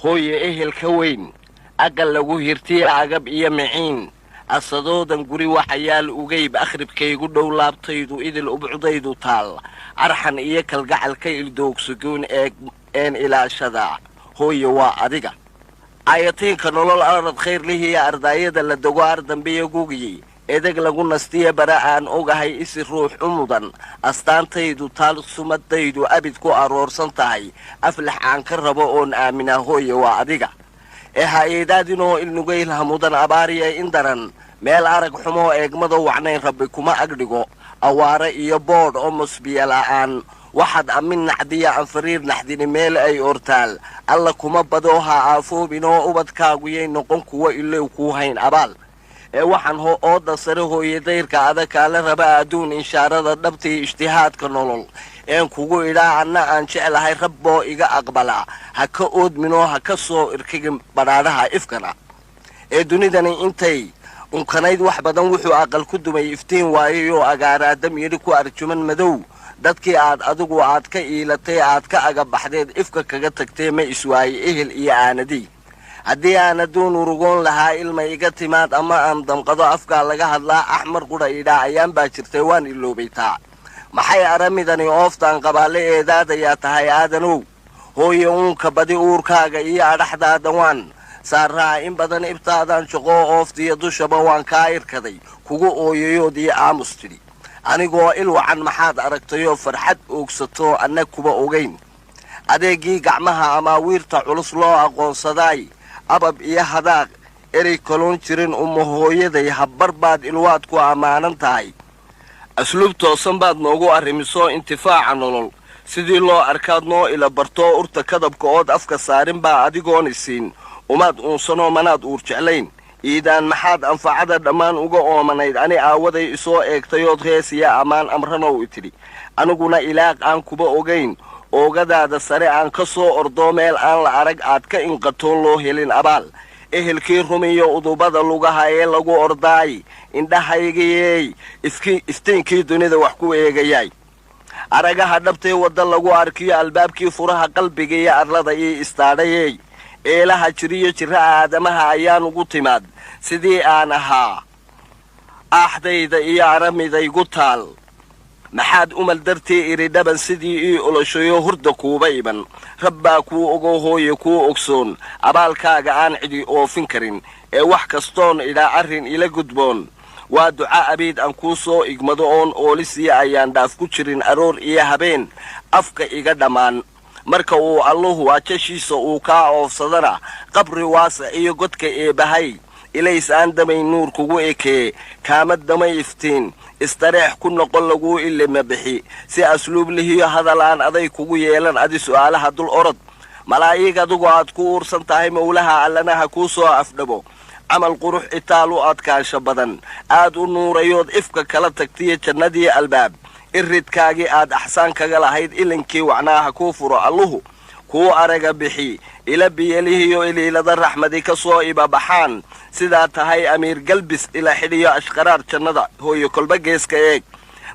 hooyo ehelka weyn aqal lagu hirtiye agab iyo miciin asadoodan guri waxayaal ugayb akhribkaygu dhow laabtaydu idil ubcudaydu taal arxan iyo kalgacalka ildoogsuguun een ilaashada hooyo waa adiga ayatiinka nolol arad khayrlihiiyo ardaayada la dogo ardambiya gugiyi edeg lagu nastiya bara aan ogahay isi ruux u mudan astaantaydu taal sumadaydu abid ku aroorsan tahay aflax aan ka rabo oon aaminaa hooyo waa adiga ee hay-adaadinoo ilnugaylaha mudan abaariya in daran meel arag xumoo eegmada wacnayn rabbi kuma agdhigo awaare iyo boodh oo musbiya la'aan waxaad amin naxdiya aan fariir naxdini meel ay ortaal alla kuma badoo ha aafoobinoo ubadkaaguyay noqon kuwa ilow kuu hayn abaal ee waxaan ooda sare hooye dayrka adakaa la raba adduun inshaarada dhabtii ijtihaadka nolol een kugu idhaa anna aan jeclahay rabboo iga aqbala ha ka oodminoo ha ka soo irkigin badhaadhaha ifkana ee dunidani intay unkanayd wax badan wuxuu aqal ku dumay iftiin waayayoo agaaraadam yidhi ku arjuman madow dadkii adigu aad ka iilatay aad ka agabaxdeed ifka kaga tagtee ma iswaaye ehel iyo aanadii haddii aan adduun urugoon lahaa ilma iga timaad ama aan damqado afkaa laga hadlaa axmar qudha idhaa ayaan baa jirtay waan iloobaytaa maxay aramidani ooftaan qabaalle eedaadayaa tahay aadanow hooyo uunka badi uurkaaga iyo adhaxdaada waan saarraa in badan ibtaadaan shaqoo ooftiyo dushaba waan kaa irkaday kugu ooyayood iyo aamus tidhi anigoo ilwacan maxaad aragtayoo farxad oogsato anna kuba ogayn adeegii gacmaha amaawiirta culus loo aqoonsadaay abab iyo hadaaq erey kaloon jirin uma hooyaday habbar baad ilwaad ku ammaanan tahay asluub toosan baad noogu arrimisoo intifaaca nolol sidii loo arkaad noo ila bartoo urta kadabka ood afka saarin baa adigoon isiin umaad uunsanoo manaad uur jeclayn iidaan maxaad anfacada dhammaan uga oomanayd ani aawaday isoo eegtayood heesiya ammaan amranow itidhi aniguna ilaaq aan kuba ogayn oogadaada sare aan ka soo ordoo meel aan la arag aad ka inqatoon loo helin abaal ehelkii rumiyo udubada lugaha ee lagu ordaay indhahaygayey iftiinkii dunida wax ku eegayaay aragaha dhabtee wadda lagu arkiyo albaabkii furaha qalbiga iyo arlada ii istaadhayey eelaha jiriyo jira aadamaha ayaan ugu timaad sidii aan ahaa aaxdayda iyo aramidaygu taal maxaad umal dartii iridhaban sidii ii oloshayo hurda kuuba iban rabbaa kuu ogo hooye kuu ogsoon abaalkaaga aan cidi oofin karin ee wax kastoon idhaa arrin ila gudboon waa duca abiid aan kuu soo igmado oon oolisiya ayaan dhaaf ku jirin aroor iyo habeen afka iga dhammaan marka uu alluhu ajashiisa uu kaa oofsadana qabri waasa iyo godka eebahay ilays aan damayn nuur kugu ekee kaama damay iftiin istareex ku noqon laguu ilima bixi si asluub lihiyo hadal aan aday kugu yeelan adi su'aalaha dul orod malaa'iig adigu aad ku uursan tahay mawlaha allanaha kuu soo afdhabo camal qurux itaal u adkaansho badan aad u nuurayood ifka kala tagtiyo jannadii albaab iridkaagii aad axsaan kaga lahayd ilinkii wacnaaha kuu furo alluhu kuu araga bixi ila biyelihiyo iliilada raxmadi ka soo ibabaxaan sidaa tahay amiir galbis ila xidhiyo ashqaraar jannada hooyo kolba geeska eeg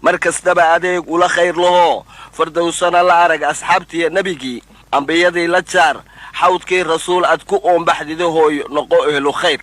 mar kastaba adeeg ula khayr lahoo fardowsana la arag asxaabtiiyo nebigii ambiyadii la jaar xawdkii rasuul ad ku oombaxdida hooyo noqo ehlu khayr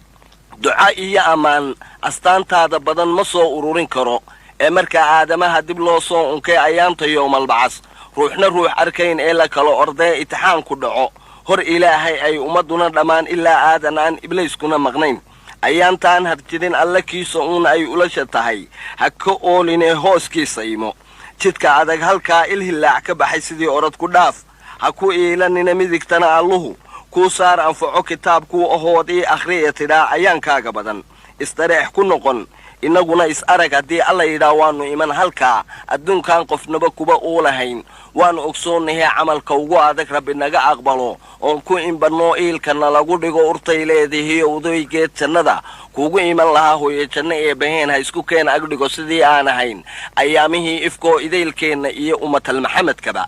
duca iyo ammaan astaantaada badan ma soo ururin karo ee markaa aadamaha dib loo soo unkay ayaanta yowmalbacas ruuxna ruux arkayn ee la kala ordee itixaan ku dhaco hor ilaahay ay ummaduna dhammaan ilaa aadan aan ibliiskuna maqnayn ayaantaan harjidin alla kiisa uun ay ulasha tahay ha ka oolinee hooskiisa imo jidka adag halkaa ilhilaac ka baxay sidii orad ku dhaaf ha ku iilanina midigtana alluhu kuu saar anfaco kitaabkuu ahood ii akhriya tidhaa ayaankaaga badan istareex ku noqon inaguna is arag haddii alla yidhaa waannu iman halkaa adduunkan qofnaba kuba uu lahayn waannu ogsoonnahee camalka ugu adag rabbi naga aqbalo oon ku inbannoo iilkana lagu dhigo urtay leedihiyo udaygeed jannada kuugu iman lahaa hooye janno ee baheen ha isku keen agdhigo sidii aan ahayn ayaamihii ifkoo idaylkeenna iyo ummatal maxamedkaba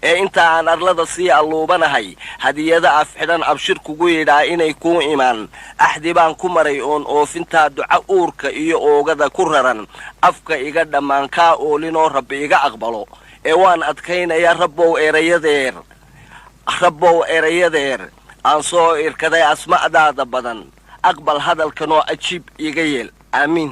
ee inta aan arlada sii alluubanahay hadiyada afxidhan abshir kugu yidhaa inay kuu imaan axdi baan ku maray oon oofintaa duca uurka iyo oogada ku raran afka iga dhammaan kaa oolinoo rabbi iga aqbalo ee waan adkaynayaa rabbow erayadeer aan soo irkaday asma'daada badan aqbal hadalkanoo ajiib iga yeel aamiin